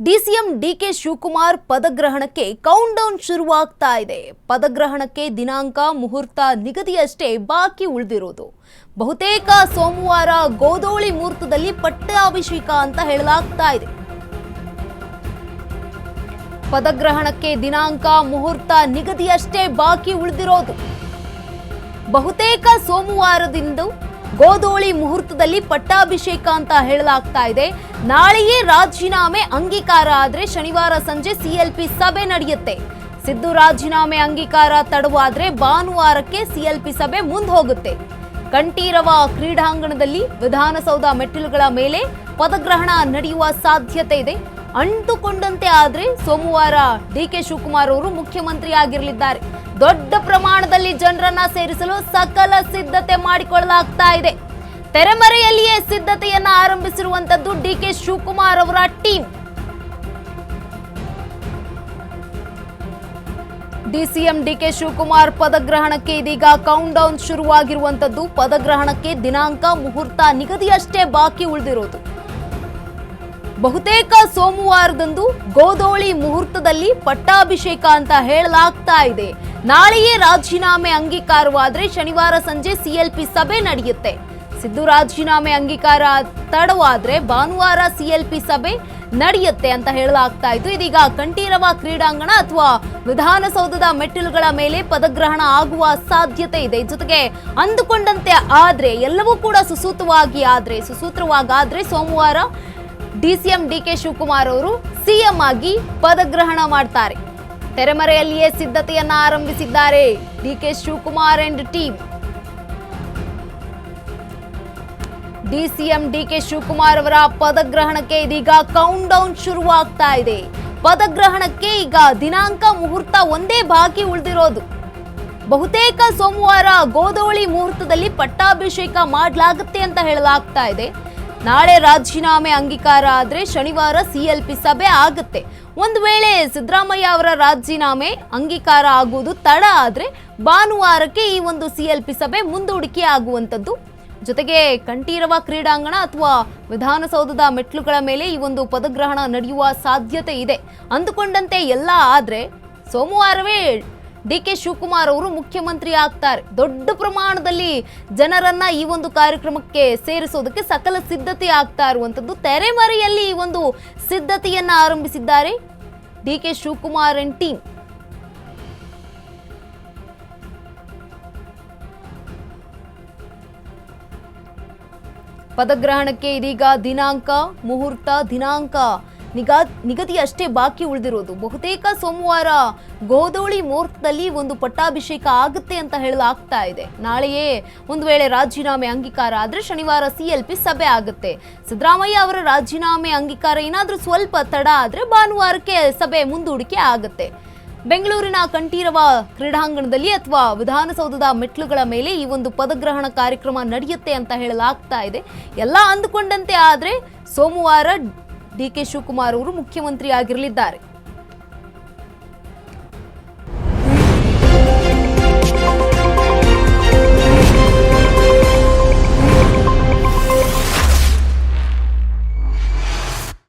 DCM DK Shivakumar ಪದಗ್ರಹಣಕ್ಕೆ count down ಶುರುವಾಗ್ತಾ ಇದೆ. ಪದಗ್ರಹಣಕ್ಕೆ ದಿನಾಂಕ ಮುಹೂರ್ತ ನಿಗದಿಯಷ್ಟೇ ಬಾಕಿ ಉಳಿದಿರೋದು. ಬಹುತೇಕ ಸೋಮವಾರ ಗೋಧೋಳಿ ಮುಹೂರ್ತದಲ್ಲಿ ಪಟ್ಟಾಭಿಷೇಕ ಅಂತ ಹೇಳಲಾಗ್ತಾ ಇದೆ. ಪದಗ್ರಹಣಕ್ಕೆ ದಿನಾಂಕ ಮುಹೂರ್ತ ನಿಗದಿಯಷ್ಟೇ ಬಾಕಿ ಉಳಿದಿರೋದು. ಬಹುತೇಕ ಸೋಮವಾರದಿಂದ ಗೋಧೋಳಿ ಮುಹೂರ್ತದಲ್ಲಿ ಪಟ್ಟಾಭಿಷೇಕ ಅಂತ ಹೇಳಲಾಗ್ತಾ ಇದೆ. ನಾಳೆಯೇ ರಾಜೀನಾಮೆ ಅಂಗೀಕಾರ ಆದ್ರೆ ಶನಿವಾರ ಸಂಜೆ ಸಿಎಲ್ಪಿ ಸಭೆ ನಡೆಯುತ್ತೆ. ಸಿದ್ದು ರಾಜೀನಾಮೆ ಅಂಗೀಕಾರ ತಡವಾದ್ರೆ ಭಾನುವಾರಕ್ಕೆ ಸಿಎಲ್ಪಿ ಸಭೆ ಮುಂದೆ ಹೋಗುತ್ತೆ. ಕಂಠೀರವ ಕ್ರೀಡಾಂಗಣದಲ್ಲಿ ವಿಧಾನಸೌಧ ಮೆಟ್ಟಿಲುಗಳ ಮೇಲೆ ಪದಗ್ರಹಣ ನಡೆಯುವ ಸಾಧ್ಯತೆ ಇದೆ. ಅಂದುಕೊಂಡಂತೆ ಆದ್ರೆ ಸೋಮವಾರ ಡಿಕೆ ಶಿವಕುಮಾರ್ ಅವರು ಮುಖ್ಯಮಂತ್ರಿ ಆಗಿರಲಿದ್ದಾರೆ. ದೊಡ್ಡ ಪ್ರಮಾಣದಲ್ಲಿ ಜನರನ್ನ ಸೇರಿಸಲು ಸಕಲ ಸಿದ್ಧತೆ ಮಾಡಿಕೊಳ್ಳಲಾಗ್ತಾ ಇದೆ. ತೆರೆಮರೆಯಲ್ಲಿಯೇ ಸಿದ್ಧತೆಯನ್ನ ಆರಂಭಿಸಿರುವಂತದ್ದು ಡಿಕೆ ಶಿವಕುಮಾರ್ ಅವರ ಟೀಮ್. ಡಿಸಿಎಂ ಡಿಕೆ ಶಿವಕುಮಾರ್ ಪದಗ್ರಹಣಕ್ಕೆ ಇದೀಗ ಕೌಂಟ್ ಡೌನ್ ಶುರುವಾಗಿರುವಂತದ್ದು. ಪದಗ್ರಹಣಕ್ಕೆ ದಿನಾಂಕ ಮುಹೂರ್ತ ನಿಗದಿಯಷ್ಟೇ ಬಾಕಿ ಉಳಿದಿರೋದು. ಬಹುತೇಕ ಸೋಮವಾರದಂದು ಗೋಧೋಳಿ ಮುಹೂರ್ತದಲ್ಲಿ ಪಟ್ಟಾಭಿಷೇಕ ಅಂತ ಹೇಳಲಾಗ್ತಾ ಇದೆ. ನಾಳೆಯೇ ರಾಜೀನಾಮೆ ಅಂಗೀಕಾರವಾದ್ರೆ ಶನಿವಾರ ಸಂಜೆ ಸಿಎಲ್ಪಿ ಸಭೆ ನಡೆಯುತ್ತೆ. ಸಿದ್ದು ರಾಜೀನಾಮೆ ಅಂಗೀಕಾರ ತಡವಾದ್ರೆ ಭಾನುವಾರ ಸಿಎಲ್ಪಿ ಸಭೆ ನಡೆಯುತ್ತೆ ಅಂತ ಹೇಳಲಾಗ್ತಾ ಇತ್ತು. ಇದೀಗ ಕಂಠೀರವ ಕ್ರೀಡಾಂಗಣ ಅಥವಾ ವಿಧಾನಸೌಧದ ಮೆಟ್ಟಿಲುಗಳ ಮೇಲೆ ಪದಗ್ರಹಣ ಆಗುವ ಸಾಧ್ಯತೆ ಇದೆ. ಜೊತೆಗೆ ಅಂದುಕೊಂಡಂತೆ ಆದ್ರೆ ಎಲ್ಲವೂ ಕೂಡ ಸುಸೂತ್ರವಾಗಾದ್ರೆ ಸೋಮವಾರ ಡಿಸಿಎಂ ಡಿಕೆ ಶಿವಕುಮಾರ್ ಅವರು ಸಿಎಂ ಆಗಿ ಪದಗ್ರಹಣ ಮಾಡ್ತಾರೆ. ತೆರೆಮರೆಯಲ್ಲಿಯೇ ಸಿದ್ಧತೆಯನ್ನ ಆರಂಭಿಸಿದ್ದಾರೆ DK Shivakumar and team. DCM DK Shivakumar ಅವರ ಪದಗ್ರಹಣಕ್ಕೆ ಇದೀಗ ಕೌಂಟ್ ಡೌನ್ ಶುರುವಾಗ್ತಾ ಇದೆ. ಪದಗ್ರಹಣಕ್ಕೆ ಈಗ ದಿನಾಂಕ ಮುಹೂರ್ತ ಒಂದೇ ಬಾಕಿ ಉಳಿದಿರೋದು. ಬಹುತೇಕ ಸೋಮವಾರ ಗೋಧೋಳಿ ಮುಹೂರ್ತದಲ್ಲಿ ಪಟ್ಟಾಭಿಷೇಕ ಮಾಡಲಾಗುತ್ತೆ ಅಂತ ಹೇಳಲಾಗ್ತಾ ಇದೆ. ನಾಳೆ ರಾಜೀನಾಮೆ ಅಂಗೀಕಾರ ಆದ್ರೆ ಶನಿವಾರ ಸಿಎಲ್ಪಿ ಸಭೆ ಆಗುತ್ತೆ. ಒಂದು ವೇಳೆ ಸಿದ್ದರಾಮಯ್ಯ ಅವರ ರಾಜೀನಾಮೆ ಅಂಗೀಕಾರ ಆಗುವುದು ತಡ ಆದ್ರೆ ಭಾನುವಾರಕ್ಕೆ ಈ ಒಂದು ಸಿಎಲ್ಪಿ ಸಭೆ ಮುಂದೂಡಿಕೆ ಆಗುವಂತದ್ದು. ಜೊತೆಗೆ ಕಂಠೀರವ ಕ್ರೀಡಾಂಗಣ ಅಥವಾ ವಿಧಾನಸೌಧದ ಮೆಟ್ಲುಗಳ ಮೇಲೆ ಈ ಒಂದು ಪದಗ್ರಹಣ ನಡೆಯುವ ಸಾಧ್ಯತೆ ಇದೆ. ಅಂದುಕೊಂಡಂತೆ ಎಲ್ಲ ಆದ್ರೆ ಸೋಮವಾರವೇ ಡಿಕೆ ಶಿವಕುಮಾರ್ ಅವರು ಮುಖ್ಯಮಂತ್ರಿ ಆಗ್ತಾರೆ. ದೊಡ್ಡ ಪ್ರಮಾಣದಲ್ಲಿ ಜನರನ್ನ ಈ ಒಂದು ಕಾರ್ಯಕ್ರಮಕ್ಕೆ ಸೇರಿಸೋದಕ್ಕೆ ಸಕಲ ಸಿದ್ಧತೆ ಆಗ್ತಾ ಇರುವಂತದ್ದು. ತೆರೆಮರೆಯಲ್ಲಿ ಈ ಒಂದು ಸಿದ್ಧತೆಯನ್ನ ಆರಂಭಿಸಿದ್ದಾರೆ ಡಿಕೆ ಶಿವಕುಮಾರ್ ಅಂಡ್ ಟೀಮ್. ಪದಗ್ರಹಣಕ್ಕೆ ಇದೀಗ ದಿನಾಂಕ ಮುಹೂರ್ತ ನಿಗದಿ ಅಷ್ಟೇ ಬಾಕಿ ಉಳಿದಿರೋದು. ಬಹುತೇಕ ಸೋಮವಾರ ಗೋಧೋಳಿ ಮುಹೂರ್ತದಲ್ಲಿ ಒಂದು ಪಟ್ಟಾಭಿಷೇಕ ಆಗುತ್ತೆ ಅಂತ ಹೇಳಲಾಗ್ತಾ ಇದೆ. ನಾಳೆಯೇ ಒಂದು ವೇಳೆ ರಾಜೀನಾಮೆ ಅಂಗೀಕಾರ ಆದ್ರೆ ಶನಿವಾರ ಸಿಎಲ್ಪಿ ಸಭೆ ಆಗುತ್ತೆ. ಸಿದ್ದರಾಮಯ್ಯ ಅವರ ರಾಜೀನಾಮೆ ಅಂಗೀಕಾರ ಏನಾದ್ರೂ ಸ್ವಲ್ಪ ತಡ ಆದ್ರೆ ಭಾನುವಾರಕ್ಕೆ ಸಭೆ ಮುಂದೂಡಿಕೆ ಆಗುತ್ತೆ. ಬೆಂಗಳೂರಿನ ಕಂಠೀರವ ಕ್ರೀಡಾಂಗಣದಲ್ಲಿ ಅಥವಾ ವಿಧಾನಸೌಧದ ಮೆಟ್ಲುಗಳ ಮೇಲೆ ಈ ಒಂದು ಪದಗ್ರಹಣ ಕಾರ್ಯಕ್ರಮ ನಡೆಯುತ್ತೆ ಅಂತ ಹೇಳಲಾಗ್ತಾ ಇದೆ. ಎಲ್ಲ ಅಂದುಕೊಂಡಂತೆ ಆದ್ರೆ ಸೋಮವಾರ ಡಿಕೆ ಶಿವಕುಮಾರ್ ಅವರು ಮುಖ್ಯಮಂತ್ರಿ ಆಗಿರಲಿದ್ದಾರೆ.